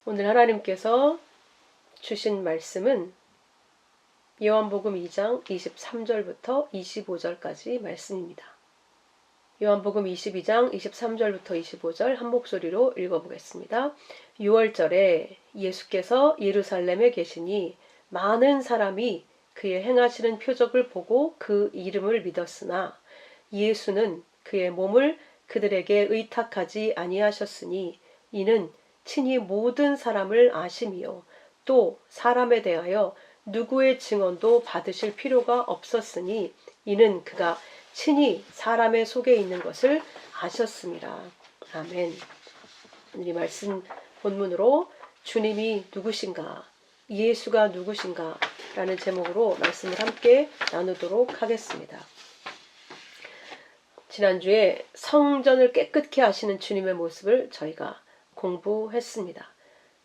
오늘 하나님께서 주신 말씀은 요한복음 2장 23절부터 25절까지 말씀입니다. 요한복음 22장 23절부터 25절 한 목소리로 읽어보겠습니다. 6월절에 예수께서 예루살렘에 계시니 많은 사람이 그의 행하시는 표적을 보고 그 이름을 믿었으나 예수는 그의 몸을 그들에게 의탁하지 아니하셨으니 이는 친히 모든 사람을 아심이요 또 사람에 대하여 누구의 증언도 받으실 필요가 없었으니 이는 그가 친히 사람의 속에 있는 것을 아셨습니다. 아멘. 이 말씀 본문으로 주님이 누구신가, 예수가 누구신가 라는 제목으로 말씀을 함께 나누도록 하겠습니다. 지난주에 성전을 깨끗게 하시는 주님의 모습을 저희가 공부했습니다.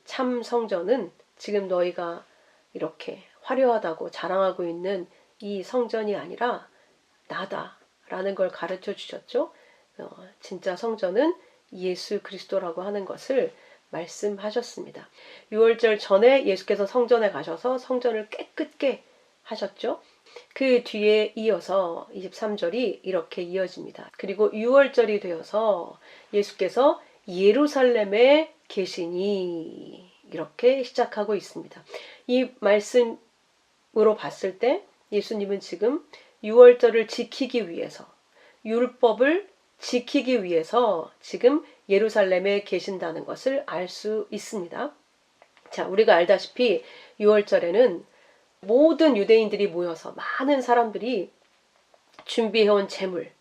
참 성전은 지금 너희가 이렇게 화려하다고 자랑하고 있는 이 성전이 아니라 나다라는 걸 가르쳐 주셨죠. 진짜 성전은 예수 그리스도라고 하는 것을 말씀하셨습니다. 6월절 전에 예수께서 성전에 가셔서 성전을 깨끗게 하셨죠. 그 뒤에 이어서 23절이 이렇게 이어집니다. 그리고 6월절이 되어서 예수께서 예루살렘에 계시니 이렇게 시작하고 있습니다. 이 말씀으로 봤을 때 예수님은 지금 6월절을 지키기 위해서, 율법을 지키기 위해서 지금 예루살렘에 계신다는 것을 알 수 있습니다. 자, 우리가 알다시피 6월절에는 모든 유대인들이 모여서 많은 사람들이 준비해온 제물,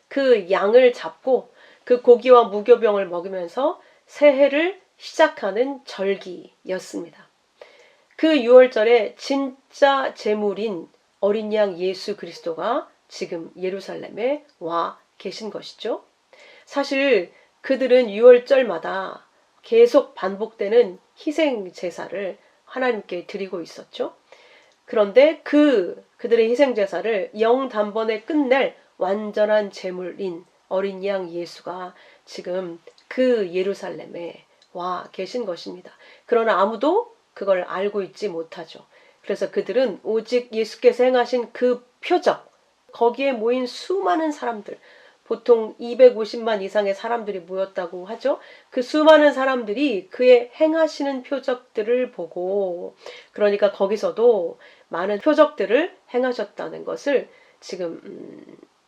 그 양을 잡고 그 고기와 무교병을 먹으면서 새해를 시작하는 절기였습니다. 그 6월절에 진짜 제물인 어린 양 예수 그리스도가 지금 예루살렘에 와 계신 것이죠. 사실 그들은 6월절마다 계속 반복되는 희생 제사를 하나님께 드리고 있었죠. 그런데 그들의 희생 제사를 영단번에 끝낼 완전한 제물인 어린 양 예수가 지금 그 예루살렘에 와 계신 것입니다. 그러나 아무도 그걸 알고 있지 못하죠. 그래서 그들은 오직 예수께서 행하신 그 표적, 거기에 모인 수많은 사람들, 보통 250만 이상의 사람들이 모였다고 하죠. 그 수많은 사람들이 그의 행하시는 표적들을 보고, 그러니까 거기서도 많은 표적들을 행하셨다는 것을 지금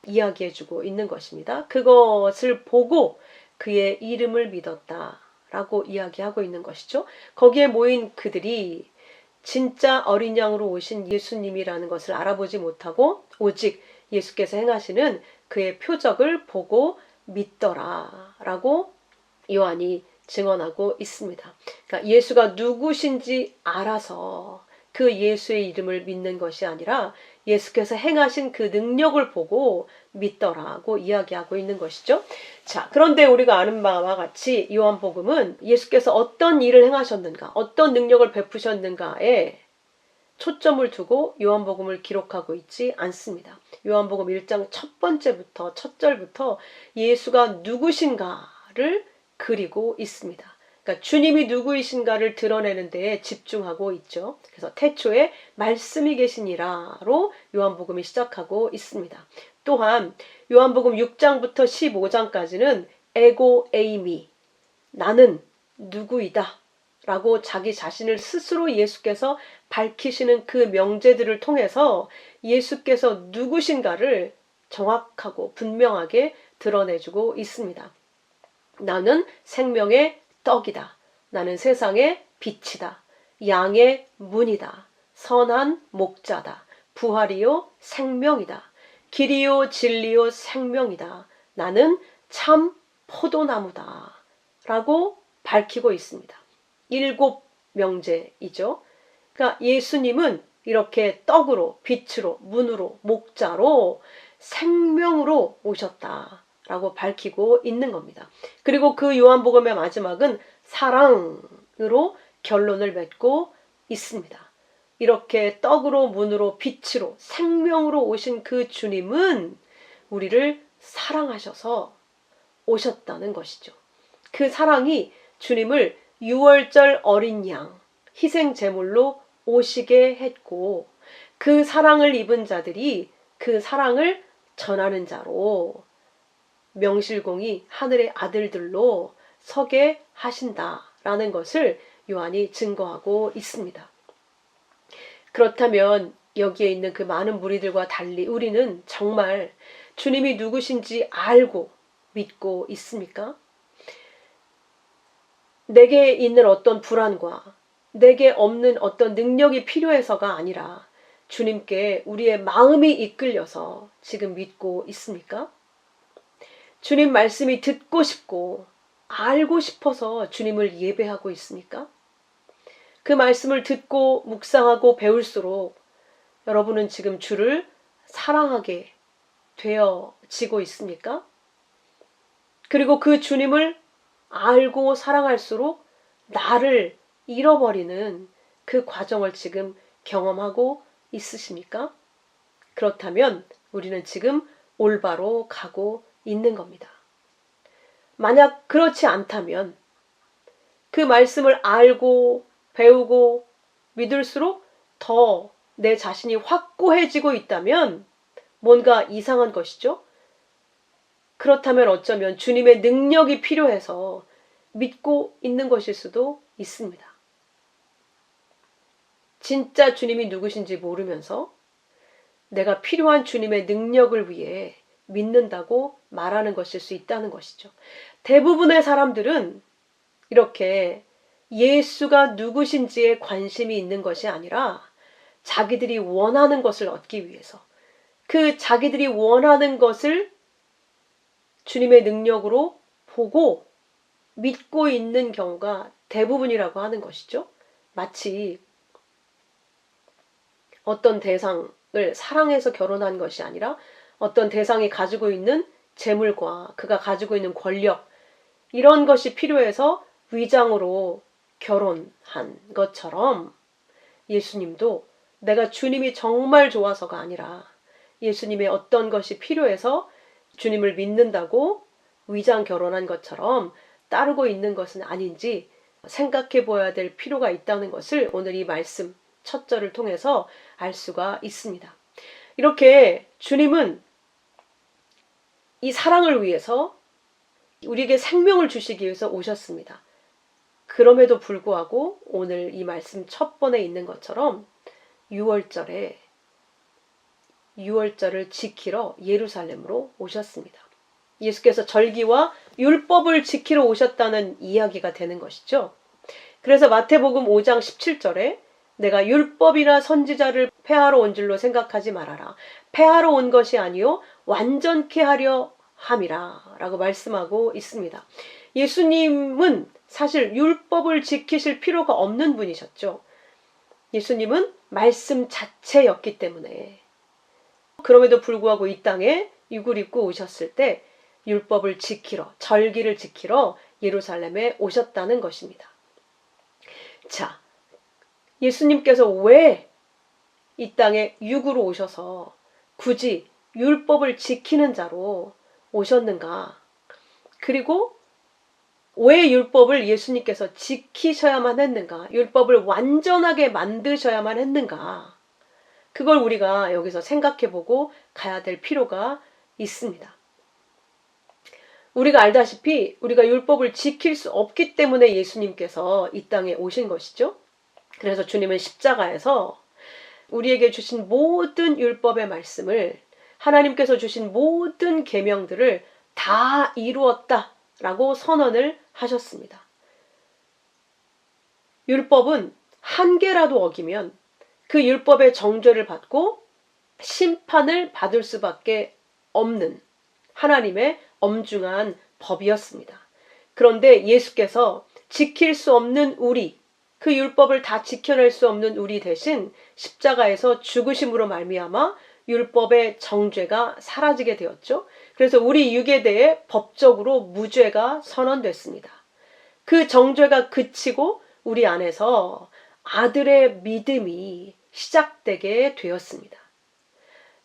이야기해주고 있는 것입니다. 그것을 보고 그의 이름을 믿었다라고 이야기하고 있는 것이죠. 거기에 모인 그들이 진짜 어린 양으로 오신 예수님이라는 것을 알아보지 못하고 오직 예수께서 행하시는 그의 표적을 보고 믿더라라고 요한이 증언하고 있습니다. 그러니까 예수가 누구신지 알아서 그 예수의 이름을 믿는 것이 아니라 예수께서 행하신 그 능력을 보고 믿더라고 이야기하고 있는 것이죠. 자, 그런데 우리가 아는 바와 같이 요한복음은 예수께서 어떤 일을 행하셨는가, 어떤 능력을 베푸셨는가에 초점을 두고 요한복음을 기록하고 있지 않습니다. 요한복음 1장 첫 절부터 예수가 누구신가를 그리고 있습니다. 그러니까 주님이 누구이신가를 드러내는 데에 집중하고 있죠. 그래서 태초에 말씀이 계시니라로 요한복음이 시작하고 있습니다. 또한 요한복음 6장부터 15장까지는 에고 에이미, 나는 누구이다 라고 자기 자신을 스스로 예수께서 밝히시는 그 명제들을 통해서 예수께서 누구신가를 정확하고 분명하게 드러내주고 있습니다. 나는 생명의 떡이다. 나는 세상의 빛이다. 양의 문이다. 선한 목자다. 부활이요 생명이다. 길이요 진리요 생명이다. 나는 참 포도나무다. 라고 밝히고 있습니다. 7 명제이죠. 그러니까 예수님은 이렇게 떡으로, 빛으로, 문으로, 목자로, 생명으로 오셨다라고 밝히고 있는 겁니다. 그리고 그 요한복음의 마지막은 사랑으로 결론을 맺고 있습니다. 이렇게 떡으로, 문으로, 빛으로, 생명으로 오신 그 주님은 우리를 사랑하셔서 오셨다는 것이죠. 그 사랑이 주님을 유월절 어린 양 희생 제물로 오시게 했고 그 사랑을 입은 자들이 그 사랑을 전하는 자로 명실공히 하늘의 아들들로 서게 하신다라는 것을 요한이 증거하고 있습니다. 그렇다면 여기에 있는 그 많은 무리들과 달리 우리는 정말 주님이 누구신지 알고 믿고 있습니까? 내게 있는 어떤 불안과 내게 없는 어떤 능력이 필요해서가 아니라 주님께 우리의 마음이 이끌려서 지금 믿고 있습니까? 주님 말씀이 듣고 싶고 알고 싶어서 주님을 예배하고 있습니까? 그 말씀을 듣고 묵상하고 배울수록 여러분은 지금 주를 사랑하게 되어지고 있습니까? 그리고 그 주님을 알고 사랑할수록 나를 잃어버리는 그 과정을 지금 경험하고 있으십니까? 그렇다면 우리는 지금 올바로 가고 있는 겁니다. 만약 그렇지 않다면 그 말씀을 알고 배우고 믿을수록 더 내 자신이 확고해지고 있다면 뭔가 이상한 것이죠. 그렇다면 어쩌면 주님의 능력이 필요해서 믿고 있는 것일 수도 있습니다. 진짜 주님이 누구신지 모르면서 내가 필요한 주님의 능력을 위해 믿는다고 말하는 것일 수 있다는 것이죠. 대부분의 사람들은 이렇게 예수가 누구신지에 관심이 있는 것이 아니라 자기들이 원하는 것을 얻기 위해서 그 자기들이 원하는 것을 주님의 능력으로 보고 믿고 있는 경우가 대부분이라고 하는 것이죠. 마치 어떤 대상을 사랑해서 결혼한 것이 아니라 어떤 대상이 가지고 있는 재물과 그가 가지고 있는 권력 이런 것이 필요해서 위장으로 결혼한 것처럼 예수님도 내가 주님이 정말 좋아서가 아니라 예수님의 어떤 것이 필요해서 주님을 믿는다고 위장 결혼한 것처럼 따르고 있는 것은 아닌지 생각해 보아야 될 필요가 있다는 것을 오늘 이 말씀 첫 절을 통해서 알 수가 있습니다. 이렇게 주님은 이 사랑을 위해서 우리에게 생명을 주시기 위해서 오셨습니다. 그럼에도 불구하고 오늘 이 말씀 첫 번에 있는 것처럼 6월절에 6월절을 지키러 예루살렘으로 오셨습니다. 예수께서 절기와 율법을 지키러 오셨다는 이야기가 되는 것이죠. 그래서 마태복음 5장 17절에 내가 율법이나 선지자를 폐하러 온 줄로 생각하지 말아라. 폐하러 온 것이 아니요 완전케 하려 함이라 라고 말씀하고 있습니다. 예수님은 사실 율법을 지키실 필요가 없는 분이셨죠. 예수님은 말씀 자체였기 때문에 그럼에도 불구하고 이 땅에 육을 입고 오셨을 때 율법을 지키러 절기를 지키러 예루살렘에 오셨다는 것입니다. 자, 예수님께서 왜 이 땅에 육으로 오셔서 굳이 율법을 지키는 자로 오셨는가? 그리고 왜 율법을 예수님께서 지키셔야만 했는가? 율법을 완전하게 만드셔야만 했는가? 그걸 우리가 여기서 생각해보고 가야 될 필요가 있습니다. 우리가 알다시피 우리가 율법을 지킬 수 없기 때문에 예수님께서 이 땅에 오신 것이죠. 그래서 주님은 십자가에서 우리에게 주신 모든 율법의 말씀을 하나님께서 주신 모든 계명들을 다 이루었다라고 선언을 하셨습니다. 율법은 한 개라도 어기면 그 율법의 정죄를 받고 심판을 받을 수밖에 없는 하나님의 엄중한 법이었습니다. 그런데 예수께서 지킬 수 없는 우리, 그 율법을 다 지켜낼 수 없는 우리 대신 십자가에서 죽으심으로 말미암아 율법의 정죄가 사라지게 되었죠. 그래서 우리 육에 대해 법적으로 무죄가 선언됐습니다. 그 정죄가 그치고 우리 안에서 아들의 믿음이 시작되게 되었습니다.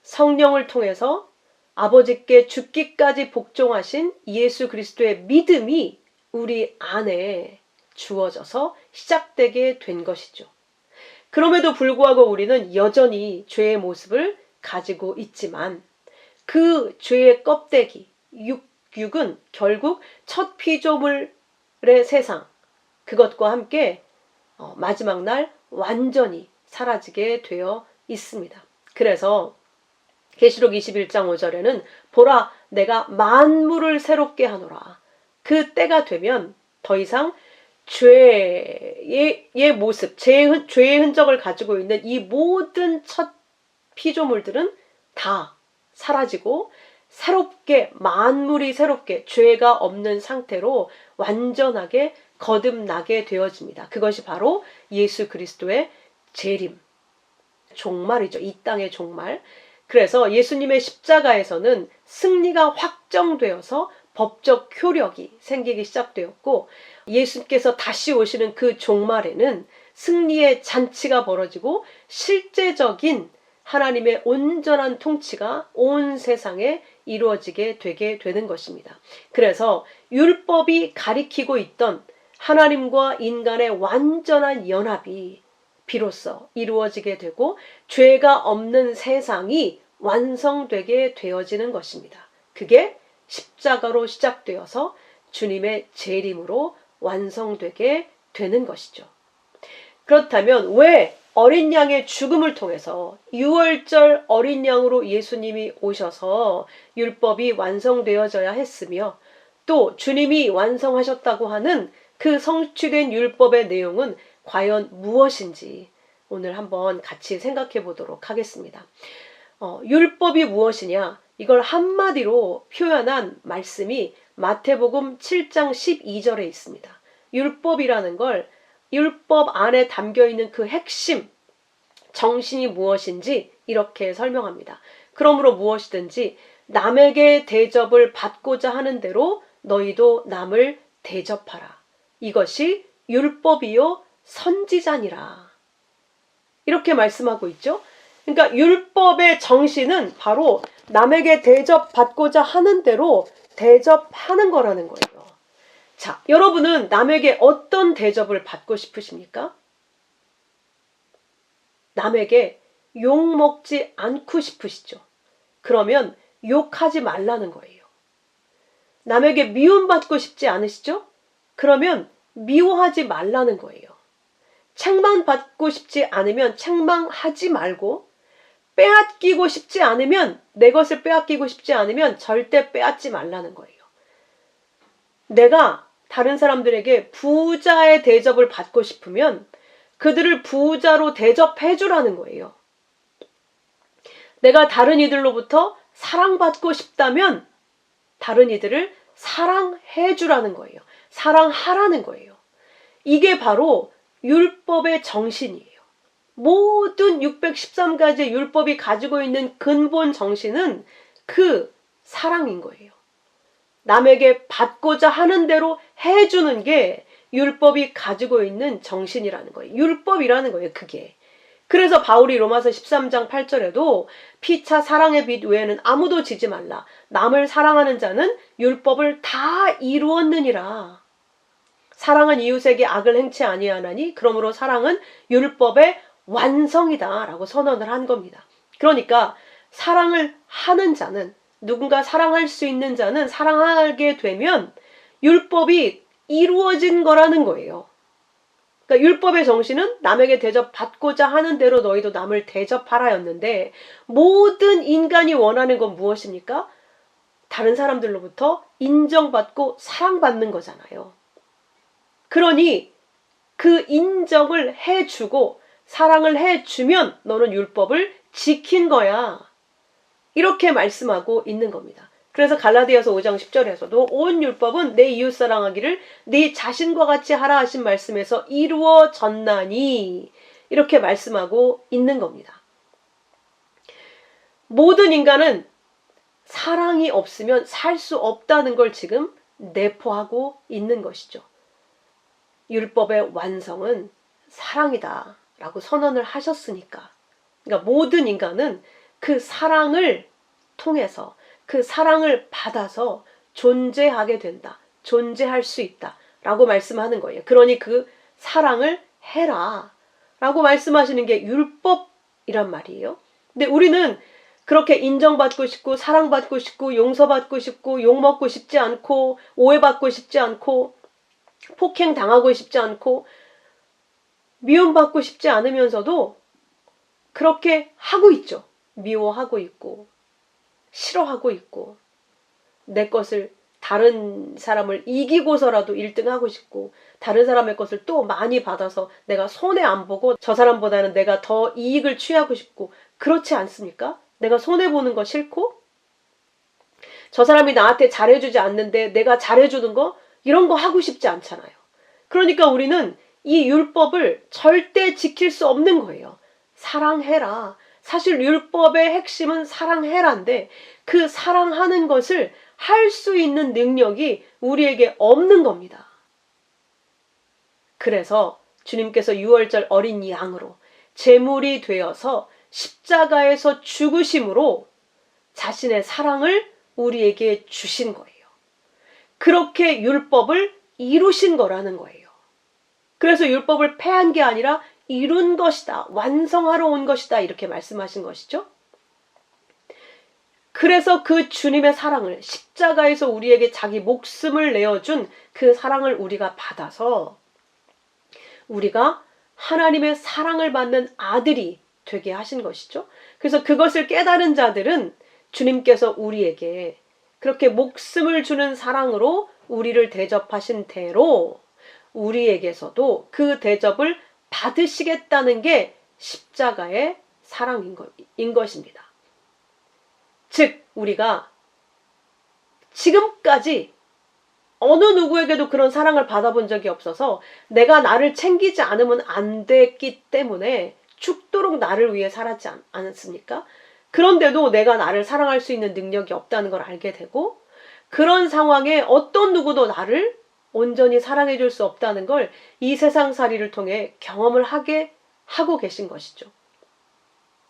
성령을 통해서 아버지께 죽기까지 복종하신 예수 그리스도의 믿음이 우리 안에 주어져서 시작되게 된 것이죠. 그럼에도 불구하고 우리는 여전히 죄의 모습을 가지고 있지만 그 죄의 껍데기, 육은 결국 첫 피조물의 세상, 그것과 함께 마지막 날 완전히 사라지게 되어 있습니다. 그래서 계시록 21장 5절에는 보라 내가 만물을 새롭게 하노라. 그 때가 되면 더 이상 죄의 모습, 죄의 흔적을 가지고 있는 이 모든 첫 피조물들은 다 사라지고 새롭게, 만물이 새롭게 죄가 없는 상태로 완전하게 거듭나게 되어집니다. 그것이 바로 예수 그리스도의 재림, 종말이죠. 이 땅의 종말. 그래서 예수님의 십자가에서는 승리가 확정되어서 법적 효력이 생기기 시작되었고, 예수께서 다시 오시는 그 종말에는 승리의 잔치가 벌어지고 실제적인 하나님의 온전한 통치가 온 세상에 이루어지게 되게 되는 것입니다. 그래서 율법이 가리키고 있던 하나님과 인간의 완전한 연합이 비로소 이루어지게 되고 죄가 없는 세상이 완성되게 되어지는 것입니다. 그게 십자가로 시작되어서 주님의 재림으로 완성되게 되는 것이죠. 그렇다면 왜 어린 양의 죽음을 통해서 유월절 어린 양으로 예수님이 오셔서 율법이 완성되어져야 했으며 또 주님이 완성하셨다고 하는 그 성취된 율법의 내용은 과연 무엇인지 오늘 한번 같이 생각해 보도록 하겠습니다. 율법이 무엇이냐? 이걸 한마디로 표현한 말씀이 마태복음 7장 12절에 있습니다. 율법이라는 걸 율법 안에 담겨있는 그 핵심, 정신이 무엇인지 이렇게 설명합니다. 그러므로 무엇이든지 남에게 대접을 받고자 하는 대로 너희도 남을 대접하라. 이것이 율법이요 선지자니라. 이렇게 말씀하고 있죠. 그러니까 율법의 정신은 바로 남에게 대접받고자 하는 대로 대접하는 거라는 거예요. 자, 여러분은 남에게 어떤 대접을 받고 싶으십니까? 남에게 욕먹지 않고 싶으시죠? 그러면 욕하지 말라는 거예요. 남에게 미움받고 싶지 않으시죠? 그러면 미워하지 말라는 거예요. 책망받고 싶지 않으면 책망하지 말고, 빼앗기고 싶지 않으면, 내 것을 빼앗기고 싶지 않으면 절대 빼앗지 말라는 거예요. 내가 다른 사람들에게 부자의 대접을 받고 싶으면 그들을 부자로 대접해 주라는 거예요. 내가 다른 이들로부터 사랑받고 싶다면 다른 이들을 사랑해 주라는 거예요. 사랑하라는 거예요. 이게 바로 율법의 정신이에요. 모든 613가지의 율법이 가지고 있는 근본 정신은 그 사랑인 거예요. 남에게 받고자 하는 대로 해주는 게 율법이 가지고 있는 정신이라는 거예요. 율법이라는 거예요, 그게. 그래서 바울이 로마서 13장 8절에도 피차 사랑의 빛 외에는 아무도 지지 말라. 남을 사랑하는 자는 율법을 다 이루었느니라. 사랑은 이웃에게 악을 행치 아니하나니 그러므로 사랑은 율법의 완성이다 라고 선언을 한 겁니다. 그러니까 사랑을 하는 자는, 누군가 사랑할 수 있는 자는 사랑하게 되면 율법이 이루어진 거라는 거예요. 그러니까 율법의 정신은 남에게 대접받고자 하는 대로 너희도 남을 대접하라였는데, 모든 인간이 원하는 건 무엇입니까? 다른 사람들로부터 인정받고 사랑받는 거잖아요. 그러니 그 인정을 해주고 사랑을 해주면 너는 율법을 지킨 거야. 이렇게 말씀하고 있는 겁니다. 그래서 갈라디아서 5장 10절에서도 온 율법은 내 이웃 사랑하기를 네 자신과 같이 하라 하신 말씀에서 이루어졌나니 이렇게 말씀하고 있는 겁니다. 모든 인간은 사랑이 없으면 살 수 없다는 걸 지금 내포하고 있는 것이죠. 율법의 완성은 사랑이다 라고 선언을 하셨으니까. 그러니까 모든 인간은 그 사랑을 통해서, 그 사랑을 받아서 존재하게 된다, 존재할 수 있다 라고 말씀하는 거예요. 그러니 그 사랑을 해라 라고 말씀하시는 게 율법이란 말이에요. 근데 우리는 그렇게 인정받고 싶고 사랑받고 싶고 용서받고 싶고 욕먹고 싶지 않고 오해받고 싶지 않고 폭행당하고 싶지 않고 미움받고 싶지 않으면서도 그렇게 하고 있죠. 미워하고 있고 싫어하고 있고 내 것을 다른 사람을 이기고서라도 1등하고 싶고 다른 사람의 것을 또 많이 받아서 내가 손해 안 보고 저 사람보다는 내가 더 이익을 취하고 싶고 그렇지 않습니까? 내가 손해보는 거 싫고 저 사람이 나한테 잘해주지 않는데 내가 잘해주는 거 이런 거 하고 싶지 않잖아요. 그러니까 우리는 이 율법을 절대 지킬 수 없는 거예요. 사랑해라. 사실 율법의 핵심은 사랑해라인데 그 사랑하는 것을 할 수 있는 능력이 우리에게 없는 겁니다. 그래서 주님께서 6월절 어린 양으로 제물이 되어서 십자가에서 죽으심으로 자신의 사랑을 우리에게 주신 거예요. 그렇게 율법을 이루신 거라는 거예요. 그래서 율법을 폐한 게 아니라 이룬 것이다. 완성하러 온 것이다. 이렇게 말씀하신 것이죠. 그래서 그 주님의 사랑을 십자가에서 우리에게 자기 목숨을 내어준 그 사랑을 우리가 받아서 우리가 하나님의 사랑을 받는 아들이 되게 하신 것이죠. 그래서 그것을 깨달은 자들은 주님께서 우리에게 그렇게 목숨을 주는 사랑으로 우리를 대접하신 대로 우리에게서도 그 대접을 받으시겠다는 게 십자가의 사랑인 것입니다. 즉 우리가 지금까지 어느 누구에게도 그런 사랑을 받아본 적이 없어서 내가 나를 챙기지 않으면 안 됐기 때문에 죽도록 나를 위해 살았지 않았습니까? 그런데도 내가 나를 사랑할 수 있는 능력이 없다는 걸 알게 되고 그런 상황에 어떤 누구도 나를 온전히 사랑해 줄 수 없다는 걸 이 세상살이를 통해 경험을 하게 하고 계신 것이죠.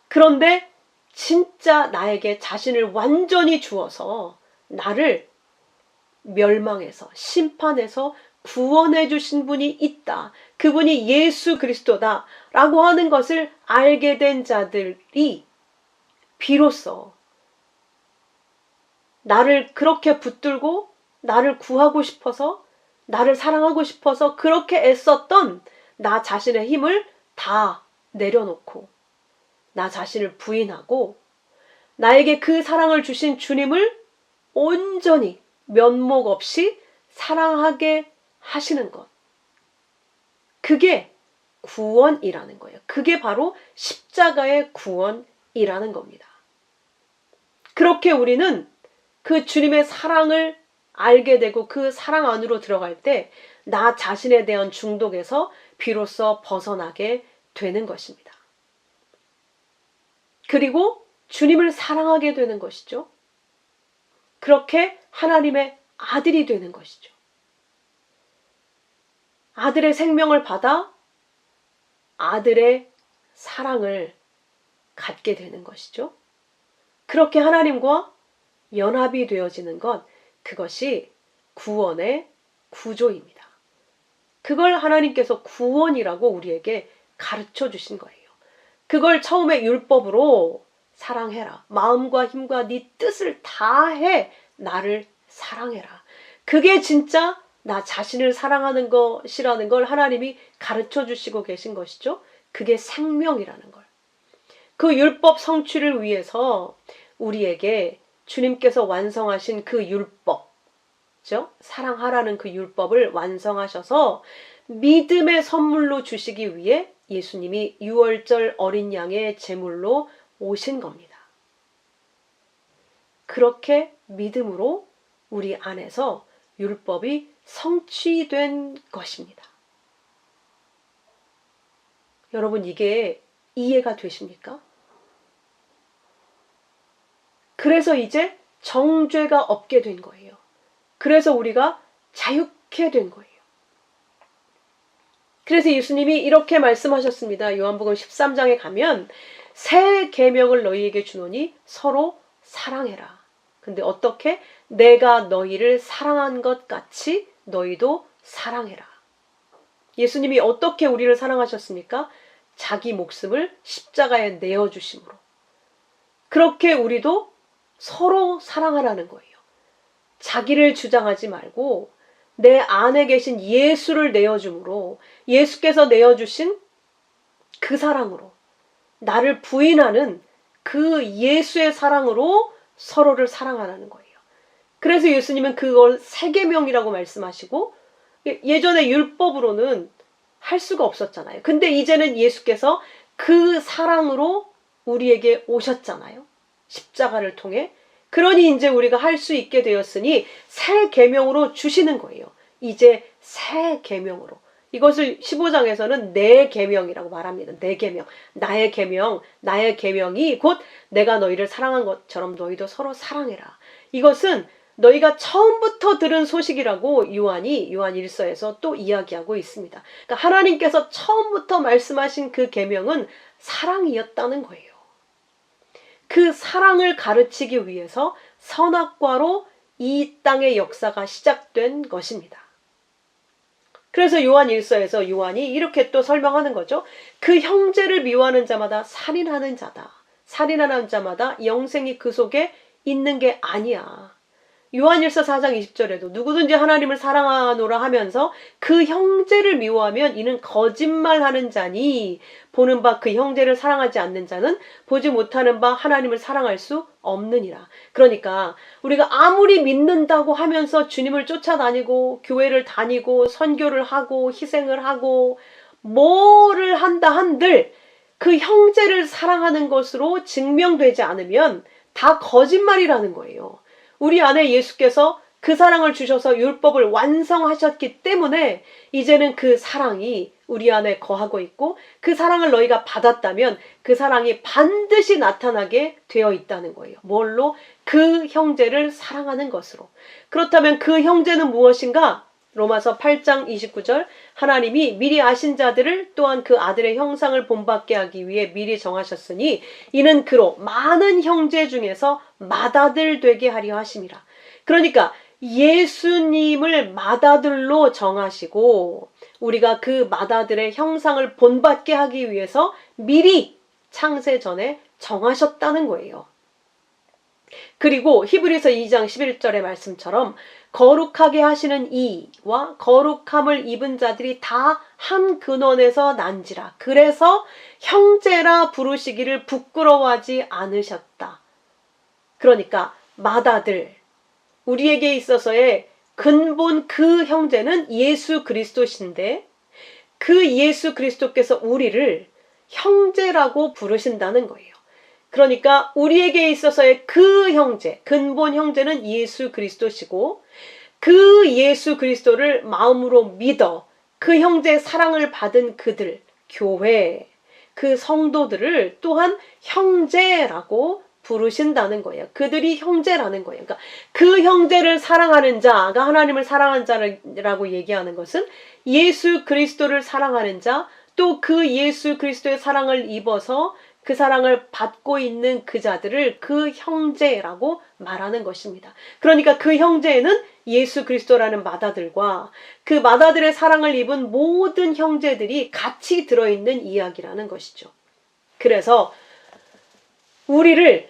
그런데 진짜 나에게 자신을 완전히 주어서 나를 멸망에서 심판에서 구원해 주신 분이 있다. 그분이 예수 그리스도다 라고 하는 것을 알게 된 자들이 비로소 나를 그렇게 붙들고 나를 구하고 싶어서 나를 사랑하고 싶어서 그렇게 애썼던 나 자신의 힘을 다 내려놓고 나 자신을 부인하고 나에게 그 사랑을 주신 주님을 온전히 면목 없이 사랑하게 하시는 것. 그게 구원이라는 거예요. 그게 바로 십자가의 구원이라는 겁니다. 그렇게 우리는 그 주님의 사랑을 알게 되고 그 사랑 안으로 들어갈 때 나 자신에 대한 중독에서 비로소 벗어나게 되는 것입니다. 그리고 주님을 사랑하게 되는 것이죠. 그렇게 하나님의 아들이 되는 것이죠. 아들의 생명을 받아 아들의 사랑을 갖게 되는 것이죠. 그렇게 하나님과 연합이 되어지는 것, 그것이 구원의 구조입니다. 그걸 하나님께서 구원이라고 우리에게 가르쳐 주신 거예요. 그걸 처음에 율법으로 사랑해라. 마음과 힘과 네 뜻을 다해 나를 사랑해라. 그게 진짜 나 자신을 사랑하는 것이라는 걸 하나님이 가르쳐 주시고 계신 것이죠. 그게 생명이라는 걸. 그 율법 성취를 위해서 우리에게 주님께서 완성하신 그 율법, 사랑하라는 그 율법을 완성하셔서 믿음의 선물로 주시기 위해 예수님이 6월절 어린 양의 제물로 오신 겁니다. 그렇게 믿음으로 우리 안에서 율법이 성취된 것입니다. 여러분, 이게 이해가 되십니까? 그래서 이제 정죄가 없게 된 거예요. 그래서 우리가 자유케 된 거예요. 그래서 예수님이 이렇게 말씀하셨습니다. 요한복음 13장에 가면 새 계명을 너희에게 주노니 서로 사랑해라. 근데 어떻게? 내가 너희를 사랑한 것 같이 너희도 사랑해라. 예수님이 어떻게 우리를 사랑하셨습니까? 자기 목숨을 십자가에 내어주심으로. 그렇게 우리도 서로 사랑하라는 거예요. 자기를 주장하지 말고 내 안에 계신 예수를 내어줌으로, 예수께서 내어주신 그 사랑으로, 나를 부인하는 그 예수의 사랑으로 서로를 사랑하라는 거예요. 그래서 예수님은 그걸 세계명이라고 말씀하시고, 예전에 율법으로는 할 수가 없었잖아요. 근데 이제는 예수께서 그 사랑으로 우리에게 오셨잖아요. 십자가를 통해. 그러니 이제 우리가 할 수 있게 되었으니 새 계명으로 주시는 거예요. 이제 새 계명으로. 이것을 15장에서는 내 계명이라고 말합니다. 내 계명. 나의 계명. 나의 계명이 곧 내가 너희를 사랑한 것처럼 너희도 서로 사랑해라. 이것은 너희가 처음부터 들은 소식이라고 요한 1서에서 또 이야기하고 있습니다. 그러니까 하나님께서 처음부터 말씀하신 그 계명은 사랑이었다는 거예요. 그 사랑을 가르치기 위해서 선악과로 이 땅의 역사가 시작된 것입니다. 그래서 요한 1서에서 요한이 이렇게 또 설명하는 거죠. 그 형제를 미워하는 자마다 살인하는 자다. 살인하는 자마다 영생이 그 속에 있는 게 아니야. 요한일서 4장 20절에도 누구든지 하나님을 사랑하노라 하면서 그 형제를 미워하면 이는 거짓말하는 자니 보는 바 그 형제를 사랑하지 않는 자는 보지 못하는 바 하나님을 사랑할 수 없느니라. 그러니까 우리가 아무리 믿는다고 하면서 주님을 쫓아다니고 교회를 다니고 선교를 하고 희생을 하고 뭐를 한다 한들 그 형제를 사랑하는 것으로 증명되지 않으면 다 거짓말이라는 거예요. 우리 안에 예수께서 그 사랑을 주셔서 율법을 완성하셨기 때문에 이제는 그 사랑이 우리 안에 거하고 있고 그 사랑을 너희가 받았다면 그 사랑이 반드시 나타나게 되어 있다는 거예요. 뭘로? 그 형제를 사랑하는 것으로. 그렇다면 그 형제는 무엇인가? 로마서 8장 29절 하나님이 미리 아신 자들을 또한 그 아들의 형상을 본받게 하기 위해 미리 정하셨으니 이는 그로 많은 형제 중에서 맏아들 되게 하려 하심이라. 그러니까 예수님을 맏아들로 정하시고 우리가 그 맏아들의 형상을 본받게 하기 위해서 미리 창세 전에 정하셨다는 거예요. 그리고 히브리서 2장 11절의 말씀처럼 거룩하게 하시는 이와 거룩함을 입은 자들이 다 한 근원에서 난지라. 그래서 형제라 부르시기를 부끄러워하지 않으셨다. 그러니까 맏아들, 우리에게 있어서의 근본 그 형제는 예수 그리스도신데 그 예수 그리스도께서 우리를 형제라고 부르신다는 거예요. 그러니까 우리에게 있어서의 그 형제, 근본 형제는 예수 그리스도시고 그 예수 그리스도를 마음으로 믿어 그 형제의 사랑을 받은 그들, 교회, 그 성도들을 또한 형제라고 부르신다는 거예요. 그들이 형제라는 거예요. 그러니까 그 형제를 사랑하는 자가 하나님을 사랑하는 자라고 얘기하는 것은 예수 그리스도를 사랑하는 자, 또 그 예수 그리스도의 사랑을 입어서 그 사랑을 받고 있는 그 자들을 그 형제라고 말하는 것입니다. 그러니까 그 형제에는 예수 그리스도라는 맏아들과 그 맏아들의 사랑을 입은 모든 형제들이 같이 들어있는 이야기라는 것이죠. 그래서 우리를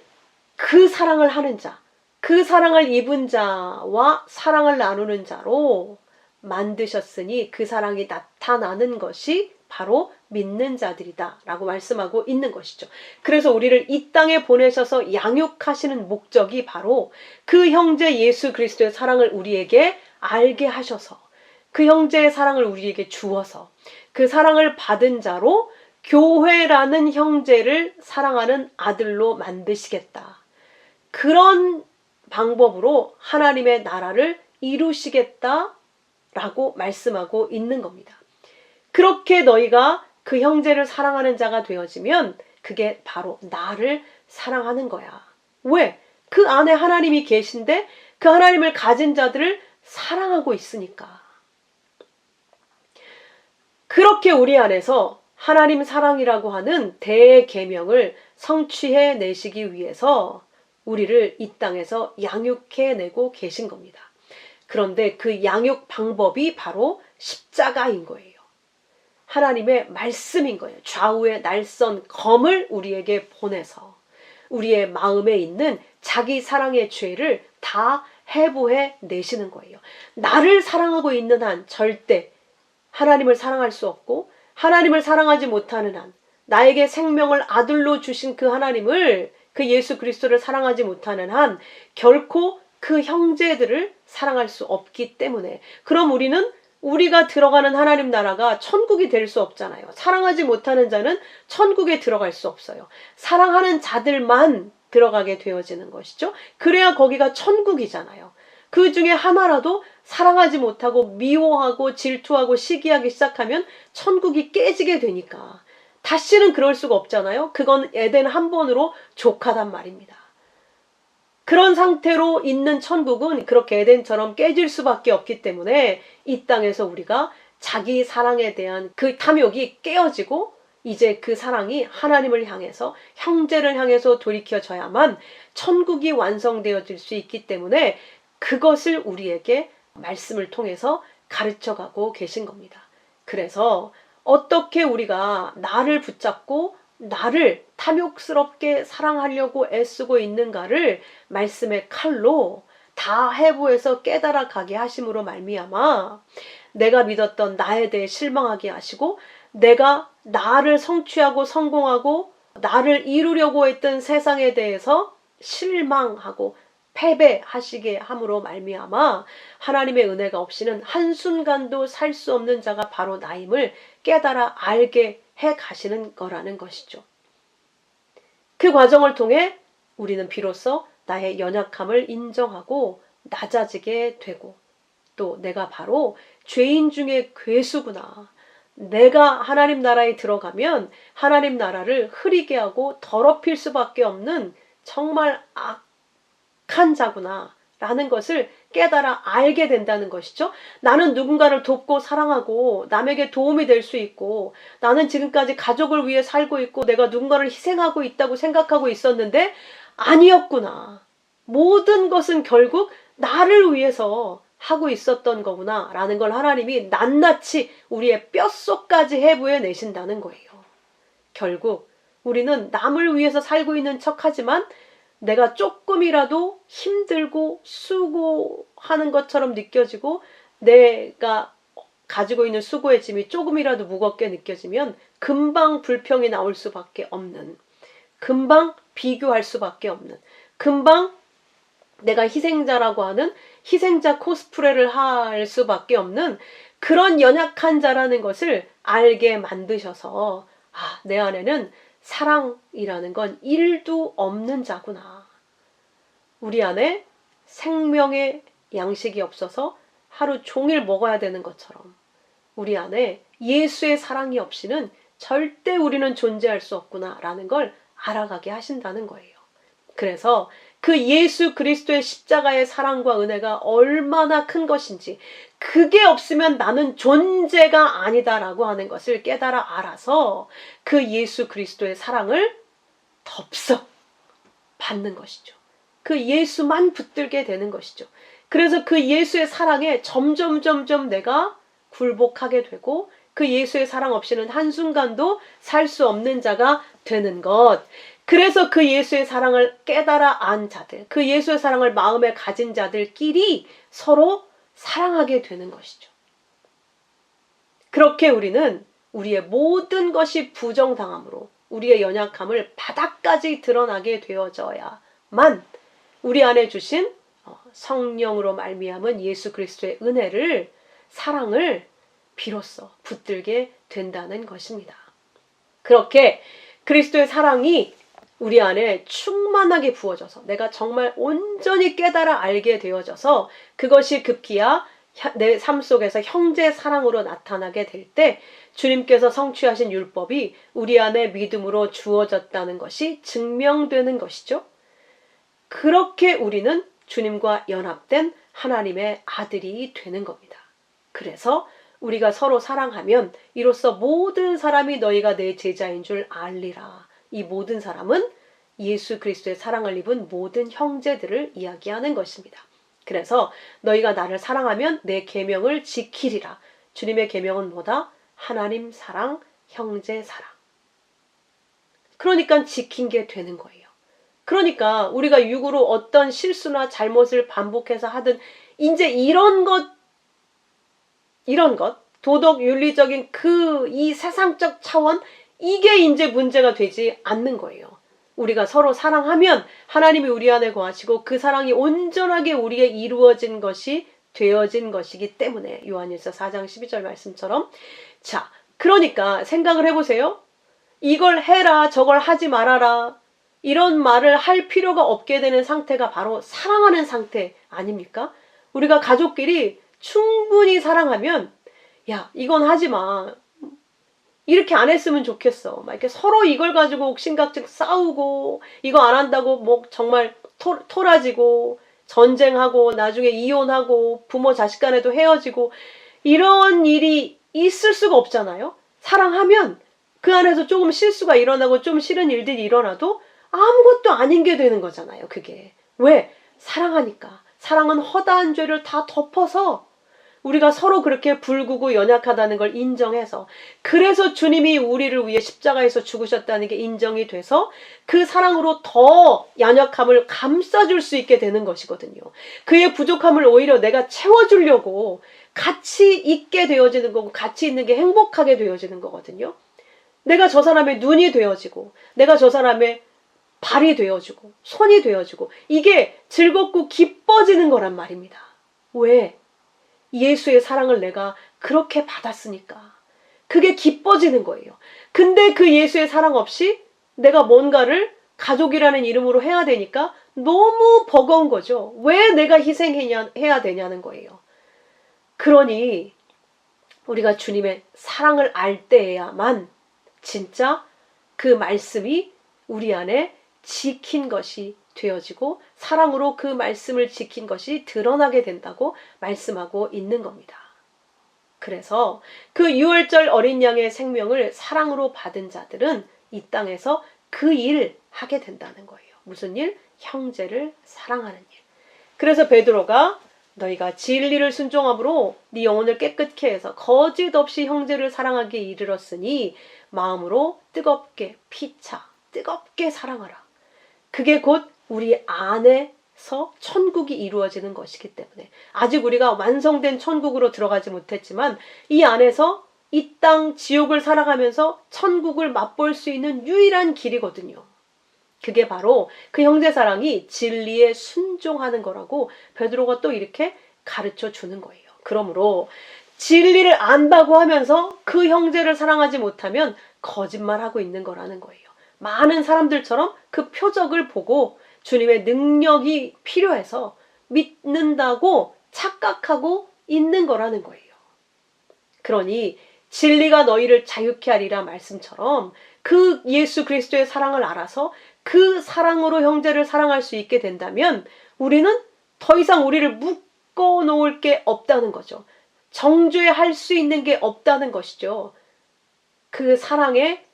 그 사랑을 하는 자, 그 사랑을 입은 자와 사랑을 나누는 자로 만드셨으니 그 사랑이 나타나는 것이 바로 믿는 자들이다 라고 말씀하고 있는 것이죠. 그래서 우리를 이 땅에 보내셔서 양육하시는 목적이 바로 그 형제 예수 그리스도의 사랑을 우리에게 알게 하셔서 그 형제의 사랑을 우리에게 주어서 그 사랑을 받은 자로 교회라는 형제를 사랑하는 아들로 만드시겠다. 그런 방법으로 하나님의 나라를 이루시겠다라고 말씀하고 있는 겁니다. 그렇게 너희가 그 형제를 사랑하는 자가 되어지면 그게 바로 나를 사랑하는 거야. 왜? 그 안에 하나님이 계신데 그 하나님을 가진 자들을 사랑하고 있으니까. 그렇게 우리 안에서 하나님 사랑이라고 하는 대계명을 성취해 내시기 위해서 우리를 이 땅에서 양육해 내고 계신 겁니다. 그런데 그 양육 방법이 바로 십자가인 거예요. 하나님의 말씀인 거예요. 좌우의 날선 검을 우리에게 보내서 우리의 마음에 있는 자기 사랑의 죄를 다 해부해 내시는 거예요. 나를 사랑하고 있는 한 절대 하나님을 사랑할 수 없고, 하나님을 사랑하지 못하는 한, 나에게 생명을 아들로 주신 그 하나님을, 그 예수 그리스도를 사랑하지 못하는 한 결코 그 형제들을 사랑할 수 없기 때문에, 그럼 우리는 우리가 들어가는 하나님 나라가 천국이 될 수 없잖아요. 사랑하지 못하는 자는 천국에 들어갈 수 없어요. 사랑하는 자들만 들어가게 되어지는 것이죠. 그래야 거기가 천국이잖아요. 그 중에 하나라도 사랑하지 못하고 미워하고 질투하고 시기하기 시작하면 천국이 깨지게 되니까 다시는 그럴 수가 없잖아요. 그건 에덴 한 번으로 족하단 말입니다. 그런 상태로 있는 천국은 그렇게 에덴처럼 깨질 수밖에 없기 때문에 이 땅에서 우리가 자기 사랑에 대한 그 탐욕이 깨어지고 이제 그 사랑이 하나님을 향해서, 형제를 향해서 돌이켜져야만 천국이 완성되어질 수 있기 때문에 그것을 우리에게 말씀을 통해서 가르쳐가고 계신 겁니다. 그래서 어떻게 우리가 나를 붙잡고 나를 탐욕스럽게 사랑하려고 애쓰고 있는가를 말씀의 칼로 다 해부해서 깨달아 가게 하심으로 말미암아 내가 믿었던 나에 대해 실망하게 하시고, 내가 나를 성취하고 성공하고 나를 이루려고 했던 세상에 대해서 실망하고 패배하시게 함으로 말미암아 하나님의 은혜가 없이는 한순간도 살 수 없는 자가 바로 나임을 깨달아 알게 해 가시는 거라는 것이죠. 그 과정을 통해 우리는 비로소 나의 연약함을 인정하고 낮아지게 되고, 또 내가 바로 죄인 중에 괴수구나. 내가 하나님 나라에 들어가면 하나님 나라를 흐리게 하고 더럽힐 수밖에 없는 정말 악한 자구나 라는 것을 깨달아 알게 된다는 것이죠. 나는 누군가를 돕고 사랑하고 남에게 도움이 될 수 있고, 나는 지금까지 가족을 위해 살고 있고 내가 누군가를 희생하고 있다고 생각하고 있었는데 아니었구나. 모든 것은 결국 나를 위해서 하고 있었던 거구나 라는 걸 하나님이 낱낱이 우리의 뼛속까지 해부해 내신다는 거예요. 결국 우리는 남을 위해서 살고 있는 척하지만 내가 조금이라도 힘들고 수고하는 것처럼 느껴지고 내가 가지고 있는 수고의 짐이 조금이라도 무겁게 느껴지면 금방 불평이 나올 수밖에 없는, 금방 비교할 수밖에 없는, 금방 내가 희생자라고 하는 희생자 코스프레를 할 수밖에 없는 그런 연약한 자라는 것을 알게 만드셔서 내 안에는 사랑이라는 건 1도 없는 자구나. 우리 안에 생명의 양식이 없어서 하루 종일 먹어야 되는 것처럼 우리 안에 예수의 사랑이 없이는 절대 우리는 존재할 수 없구나 라는 걸 알아가게 하신다는 거예요. 그래서 그 예수 그리스도의 십자가의 사랑과 은혜가 얼마나 큰 것인지, 그게 없으면 나는 존재가 아니다라고 하는 것을 깨달아 알아서 그 예수 그리스도의 사랑을 덥석 받는 것이죠. 그 예수만 붙들게 되는 것이죠. 그래서 그 예수의 사랑에 점점 내가 굴복하게 되고 그 예수의 사랑 없이는 한순간도 살 수 없는 자가 되는 것. 그래서 그 예수의 사랑을 깨달아 안 자들, 그 예수의 사랑을 마음에 가진 자들끼리 서로 사랑하게 되는 것이죠. 그렇게 우리는 우리의 모든 것이 부정당함으로 우리의 연약함을 바닥까지 드러나게 되어져야만 우리 안에 주신 성령으로 말미암은 예수 그리스도의 은혜를, 사랑을 비로소 붙들게 된다는 것입니다. 그렇게 그리스도의 사랑이 우리 안에 충만하게 부어져서 내가 정말 온전히 깨달아 알게 되어져서 그것이 급기야 내 삶 속에서 형제 사랑으로 나타나게 될 때 주님께서 성취하신 율법이 우리 안에 믿음으로 주어졌다는 것이 증명되는 것이죠. 그렇게 우리는 주님과 연합된 하나님의 아들이 되는 겁니다. 그래서 우리가 서로 사랑하면 이로써 모든 사람이 너희가 내 제자인 줄 알리라. 이 모든 사람은 예수 그리스도의 사랑을 입은 모든 형제들을 이야기하는 것입니다. 그래서 너희가 나를 사랑하면 내 계명을 지키리라. 주님의 계명은 뭐다? 하나님 사랑, 형제 사랑. 그러니까 지킨 게 되는 거예요. 그러니까 우리가 육으로 어떤 실수나 잘못을 반복해서 하든 이제 이런 것 도덕 윤리적인 이 세상적 차원, 이게 이제 문제가 되지 않는 거예요. 우리가 서로 사랑하면 하나님이 우리 안에 거하시고 그 사랑이 온전하게 우리에 이루어진 것이 되어진 것이기 때문에 요한일서 4장 12절 말씀처럼. 자, 그러니까 생각을 해보세요. 이걸 해라, 저걸 하지 말아라, 이런 말을 할 필요가 없게 되는 상태가 바로 사랑하는 상태 아닙니까? 우리가 가족끼리 충분히 사랑하면 야, 이건 하지 마, 이렇게 안 했으면 좋겠어, 막 이렇게 서로 이걸 가지고 옥신각신 싸우고 이거 안 한다고 뭐 정말 토라지고 전쟁하고 나중에 이혼하고 부모 자식 간에도 헤어지고 이런 일이 있을 수가 없잖아요. 사랑하면 그 안에서 조금 실수가 일어나고 좀 싫은 일들이 일어나도 아무것도 아닌 게 되는 거잖아요. 그게 왜? 사랑하니까. 사랑은 허다한 죄를 다 덮어서 우리가 서로 그렇게 불구고 연약하다는 걸 인정해서, 그래서 주님이 우리를 위해 십자가에서 죽으셨다는 게 인정이 돼서 그 사랑으로 더 연약함을 감싸줄 수 있게 되는 것이거든요. 그의 부족함을 오히려 내가 채워주려고 같이 있게 되어지는 거고, 같이 있는 게 행복하게 되어지는 거거든요. 내가 저 사람의 눈이 되어지고, 내가 저 사람의 발이 되어주고, 손이 되어주고, 이게 즐겁고 기뻐지는 거란 말입니다. 왜? 예수의 사랑을 내가 그렇게 받았으니까 그게 기뻐지는 거예요. 근데 그 예수의 사랑 없이 내가 뭔가를 가족이라는 이름으로 해야 되니까 너무 버거운 거죠. 왜 내가 희생해야 되냐는 거예요. 그러니 우리가 주님의 사랑을 알 때에야만 진짜 그 말씀이 우리 안에 지킨 것이 되어지고 사랑으로 그 말씀을 지킨 것이 드러나게 된다고 말씀하고 있는 겁니다. 그래서 그 유월절 어린 양의 생명을 사랑으로 받은 자들은 이 땅에서 그 일을 하게 된다는 거예요. 무슨 일? 형제를 사랑하는 일. 그래서 베드로가 너희가 진리를 순종함으로 네 영혼을 깨끗게 해서 거짓 없이 형제를 사랑하기에 이르렀으니 마음으로 뜨겁게 피차 뜨겁게 사랑하라. 그게 곧 우리 안에서 천국이 이루어지는 것이기 때문에 아직 우리가 완성된 천국으로 들어가지 못했지만 이 안에서 이 땅 지옥을 살아가면서 천국을 맛볼 수 있는 유일한 길이거든요. 그게 바로 그 형제사랑이 진리에 순종하는 거라고 베드로가 또 이렇게 가르쳐 주는 거예요. 그러므로 진리를 안다고 하면서 그 형제를 사랑하지 못하면 거짓말하고 있는 거라는 거예요. 많은 사람들처럼 그 표적을 보고 주님의 능력이 필요해서 믿는다고 착각하고 있는 거라는 거예요. 그러니 진리가 너희를 자유케 하리라 말씀처럼 그 예수 그리스도의 사랑을 알아서 그 사랑으로 형제를 사랑할 수 있게 된다면 우리는 더 이상 우리를 묶어 놓을 게 없다는 거죠. 정죄할 수 있는 게 없다는 것이죠. 그 사랑의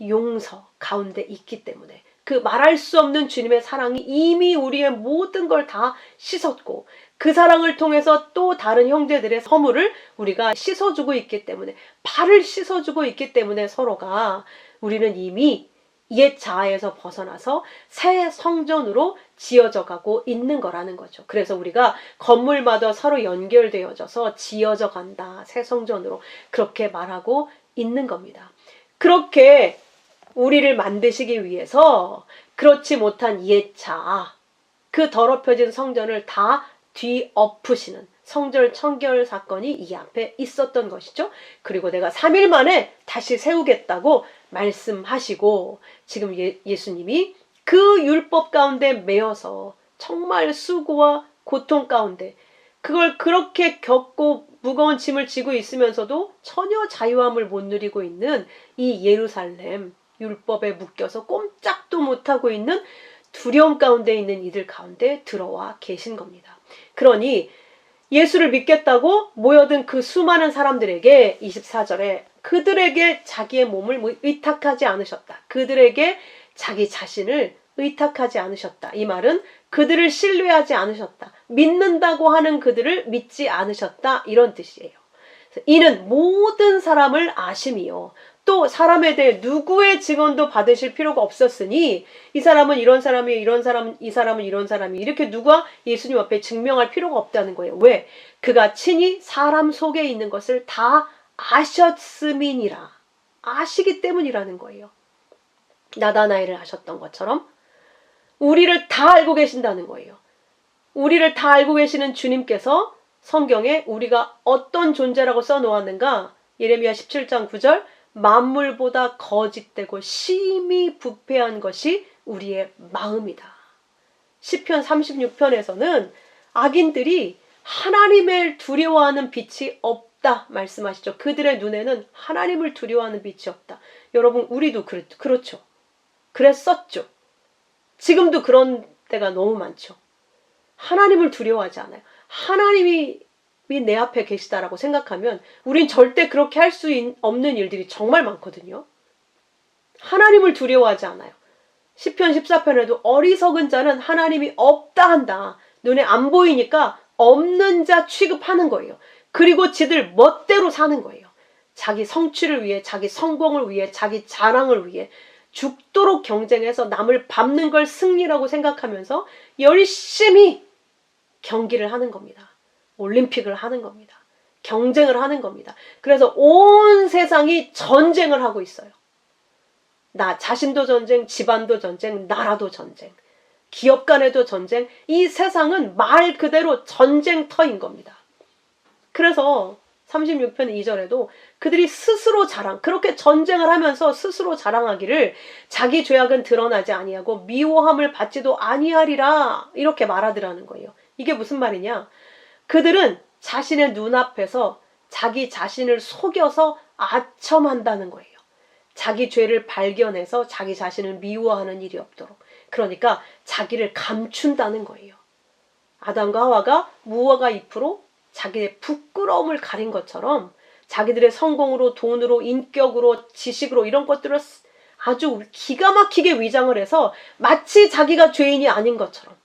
용서 가운데 있기 때문에 그 말할 수 없는 주님의 사랑이 이미 우리의 모든 걸 다 씻었고 그 사랑을 통해서 또 다른 형제들의 허물을 우리가 씻어주고 있기 때문에, 발을 씻어주고 있기 때문에 서로가 우리는 이미 옛 자아에서 벗어나서 새 성전으로 지어져 가고 있는 거라는 거죠. 그래서 우리가 건물마다 서로 연결되어져서 지어져 간다, 새 성전으로, 그렇게 말하고 있는 겁니다. 그렇게 우리를 만드시기 위해서 그렇지 못한 옛 자아, 그 더럽혀진 성전을 다 뒤엎으시는 성전 청결 사건이 이 앞에 있었던 것이죠. 그리고 내가 3일 만에 다시 세우겠다고 말씀하시고 지금 예수님이 그 율법 가운데 매여서 정말 수고와 고통 가운데 그걸 그렇게 겪고 무거운 짐을 지고 있으면서도 전혀 자유함을 못 누리고 있는 이 예루살렘, 율법에 묶여서 꼼짝도 못하고 있는 두려움 가운데 있는 이들 가운데 들어와 계신 겁니다. 그러니 예수를 믿겠다고 모여든 그 수많은 사람들에게 24절에 그들에게 자기의 몸을 의탁하지 않으셨다. 그들에게 자기 자신을 의탁하지 않으셨다. 이 말은 그들을 신뢰하지 않으셨다. 믿는다고 하는 그들을 믿지 않으셨다. 이런 뜻이에요. 이는 모든 사람을 아심이요. 또 사람에 대해 누구의 증언도 받으실 필요가 없었으니 이 사람은 이런 사람이 이런 사람 이 사람은 이런 사람이 이렇게 누가 예수님 앞에 증명할 필요가 없다는 거예요. 왜? 그가 친히 사람 속에 있는 것을 다 아셨음이니라. 아시기 때문이라는 거예요. 나다나엘을 아셨던 것처럼 우리를 다 알고 계신다는 거예요. 우리를 다 알고 계시는 주님께서 성경에 우리가 어떤 존재라고 써놓았는가? 예레미야 17장 9절 만물보다 거짓되고 심히 부패한 것이 우리의 마음이다. 시편 36편에서는 악인들이 하나님을 두려워하는 빛이 없다 말씀하시죠. 그들의 눈에는 하나님을 두려워하는 빛이 없다. 여러분 우리도 그렇죠. 그랬었죠. 지금도 그런 때가 너무 많죠. 하나님을 두려워하지 않아요. 하나님이 내 앞에 계시다라고 생각하면 우린 절대 그렇게 할 수 없는 일들이 정말 많거든요. 하나님을 두려워하지 않아요. 시편 14편에도 어리석은 자는 하나님이 없다 한다. 눈에 안 보이니까 없는 자 취급하는 거예요. 그리고 지들 멋대로 사는 거예요. 자기 성취를 위해, 자기 성공을 위해, 자기 자랑을 위해 죽도록 경쟁해서 남을 밟는 걸 승리라고 생각하면서 열심히 경기를 하는 겁니다. 올림픽을 하는 겁니다. 경쟁을 하는 겁니다. 그래서 온 세상이 전쟁을 하고 있어요. 나 자신도 전쟁, 집안도 전쟁, 나라도 전쟁, 기업 간에도 전쟁. 이 세상은 말 그대로 전쟁터인 겁니다. 그래서 36편 2절에도 그들이 스스로 그렇게 전쟁을 하면서 스스로 자랑하기를 자기 죄악은 드러나지 아니하고 미워함을 받지도 아니하리라 이렇게 말하더라는 거예요. 이게 무슨 말이냐? 그들은 자신의 눈앞에서 자기 자신을 속여서 아첨한다는 거예요. 자기 죄를 발견해서 자기 자신을 미워하는 일이 없도록. 그러니까 자기를 감춘다는 거예요. 아담과 하와가 무화과 잎으로 자기의 부끄러움을 가린 것처럼 자기들의 성공으로, 돈으로, 인격으로, 지식으로 이런 것들을 아주 기가 막히게 위장을 해서 마치 자기가 죄인이 아닌 것처럼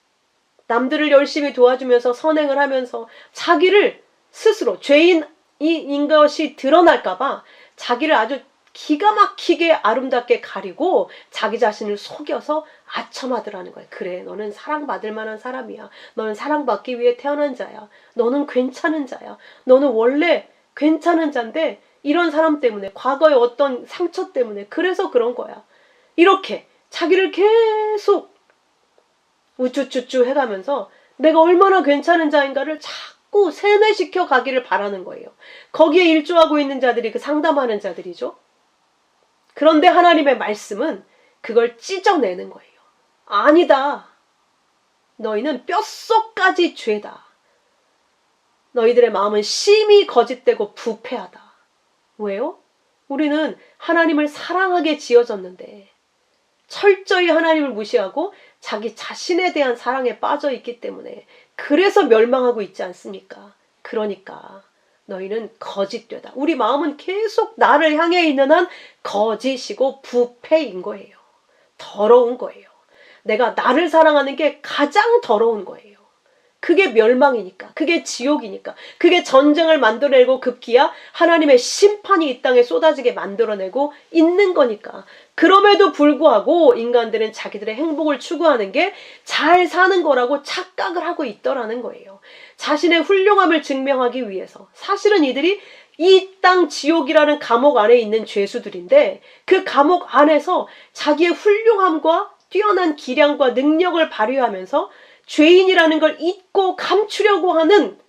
남들을 열심히 도와주면서 선행을 하면서 자기를 스스로 죄인인 것이 드러날까봐 자기를 아주 기가 막히게 아름답게 가리고 자기 자신을 속여서 아첨하더라는 거예요. 그래, 너는 사랑받을 만한 사람이야. 너는 사랑받기 위해 태어난 자야. 너는 괜찮은 자야. 너는 원래 괜찮은 자인데 이런 사람 때문에, 과거의 어떤 상처 때문에 그래서 그런 거야. 이렇게 자기를 계속 우쭈쭈쭈 해가면서 내가 얼마나 괜찮은 자인가를 자꾸 세뇌시켜 가기를 바라는 거예요. 거기에 일조하고 있는 자들이 그 상담하는 자들이죠. 그런데 하나님의 말씀은 그걸 찢어내는 거예요. 아니다. 너희는 뼛속까지 죄다. 너희들의 마음은 심히 거짓되고 부패하다. 왜요? 우리는 하나님을 사랑하게 지어졌는데 철저히 하나님을 무시하고 자기 자신에 대한 사랑에 빠져 있기 때문에 그래서 멸망하고 있지 않습니까? 그러니까 너희는 거짓되다. 우리 마음은 계속 나를 향해 있는 한 거짓이고 부패인 거예요. 더러운 거예요. 내가 나를 사랑하는 게 가장 더러운 거예요. 그게 멸망이니까, 그게 지옥이니까, 그게 전쟁을 만들어내고 급기야 하나님의 심판이 이 땅에 쏟아지게 만들어내고 있는 거니까. 그럼에도 불구하고 인간들은 자기들의 행복을 추구하는 게 잘 사는 거라고 착각을 하고 있더라는 거예요. 자신의 훌륭함을 증명하기 위해서. 사실은 이들이 이 땅 지옥이라는 감옥 안에 있는 죄수들인데 그 감옥 안에서 자기의 훌륭함과 뛰어난 기량과 능력을 발휘하면서 죄인이라는 걸 잊고 감추려고 하는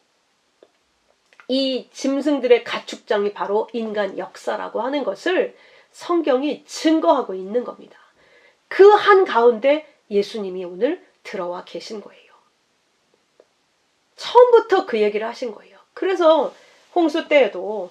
이 짐승들의 가축장이 바로 인간 역사라고 하는 것을 성경이 증거하고 있는 겁니다. 그 한가운데 예수님이 오늘 들어와 계신 거예요. 처음부터 그 얘기를 하신 거예요. 그래서 홍수 때에도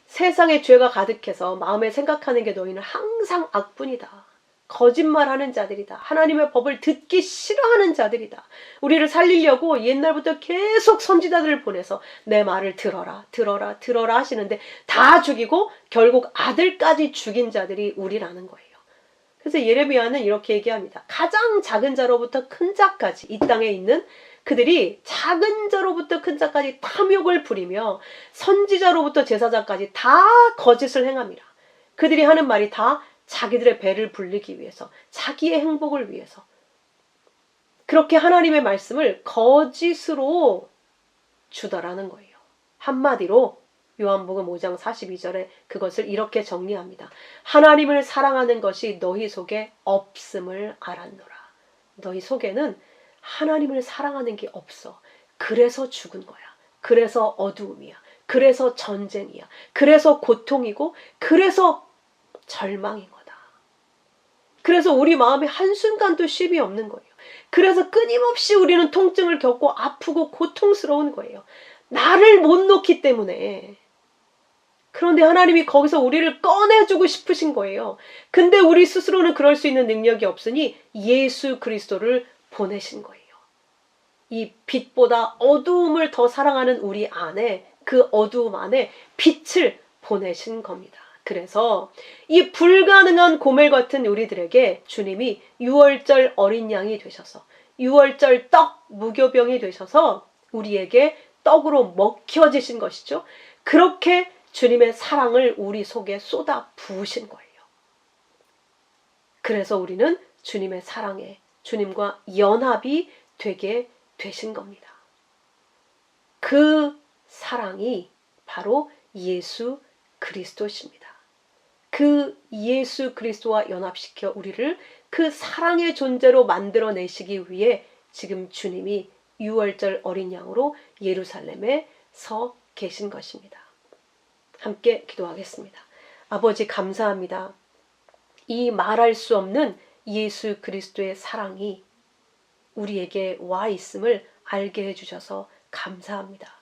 세상에 죄가 가득해서 마음에 생각하는 게 너희는 항상 악뿐이다. 거짓말하는 자들이다. 하나님의 법을 듣기 싫어하는 자들이다. 우리를 살리려고 옛날부터 계속 선지자들을 보내서 내 말을 들어라, 들어라, 들어라 하시는데 다 죽이고 결국 아들까지 죽인 자들이 우리라는 거예요. 그래서 예레미야는 이렇게 얘기합니다. 가장 작은 자로부터 큰 자까지 이 땅에 있는 그들이 작은 자로부터 큰 자까지 탐욕을 부리며 선지자로부터 제사장까지 다 거짓을 행합니다. 그들이 하는 말이 다 자기들의 배를 불리기 위해서, 자기의 행복을 위해서. 그렇게 하나님의 말씀을 거짓으로 주더라는 거예요. 한마디로 요한복음 5장 42절에 그것을 이렇게 정리합니다. 하나님을 사랑하는 것이 너희 속에 없음을 알았노라. 너희 속에는 하나님을 사랑하는 게 없어. 그래서 죽은 거야. 그래서 어두움이야. 그래서 전쟁이야. 그래서 고통이고 그래서 절망인 거다. 그래서 우리 마음에 한순간도 쉼이 없는 거예요. 그래서 끊임없이 우리는 통증을 겪고 아프고 고통스러운 거예요. 나를 못 놓기 때문에. 그런데 하나님이 거기서 우리를 꺼내주고 싶으신 거예요. 근데 우리 스스로는 그럴 수 있는 능력이 없으니 예수 그리스도를 보내신 거예요. 이 빛보다 어두움을 더 사랑하는 우리 안에, 그 어두움 안에 빛을 보내신 겁니다. 그래서 이 불가능한 고멜 같은 우리들에게 주님이 유월절 어린 양이 되셔서, 유월절 떡 무교병이 되셔서 우리에게 떡으로 먹혀지신 것이죠. 그렇게 주님의 사랑을 우리 속에 쏟아 부으신 거예요. 그래서 우리는 주님의 사랑에, 주님과 연합이 되게 되신 겁니다. 그 사랑이 바로 예수 그리스도십니다. 그 예수 그리스도와 연합시켜 우리를 그 사랑의 존재로 만들어내시기 위해 지금 주님이 유월절 어린 양으로 예루살렘에 서 계신 것입니다. 함께 기도하겠습니다. 아버지 감사합니다. 이 말할 수 없는 예수 그리스도의 사랑이 우리에게 와 있음을 알게 해주셔서 감사합니다.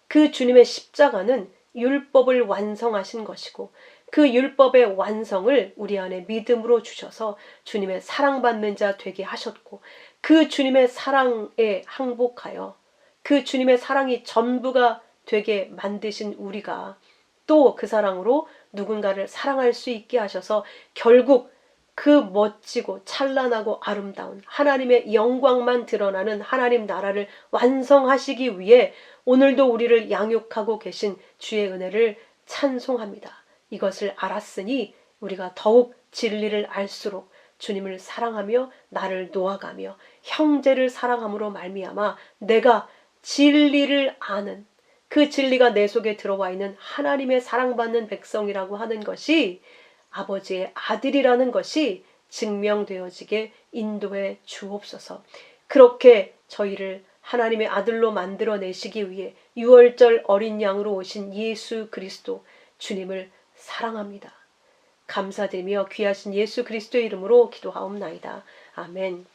그 주님의 십자가는 율법을 완성하신 것이고 그 율법의 완성을 우리 안에 믿음으로 주셔서 주님의 사랑받는 자 되게 하셨고 그 주님의 사랑에 항복하여 그 주님의 사랑이 전부가 되게 만드신 우리가 또 그 사랑으로 누군가를 사랑할 수 있게 하셔서 결국 그 멋지고 찬란하고 아름다운 하나님의 영광만 드러나는 하나님 나라를 완성하시기 위해 오늘도 우리를 양육하고 계신 주의 은혜를 찬송합니다. 이것을 알았으니 우리가 더욱 진리를 알수록 주님을 사랑하며 나를 놓아가며 형제를 사랑함으로 말미암아 내가 진리를 아는 그 진리가 내 속에 들어와 있는 하나님의 사랑받는 백성이라고 하는 것이 아버지의 아들이라는 것이 증명되어지게 인도해 주옵소서. 그렇게 저희를 하나님의 아들로 만들어내시기 위해 유월절 어린 양으로 오신 예수 그리스도 주님을 사랑합니다. 감사드리며 귀하신 예수 그리스도의 이름으로 기도하옵나이다. 아멘.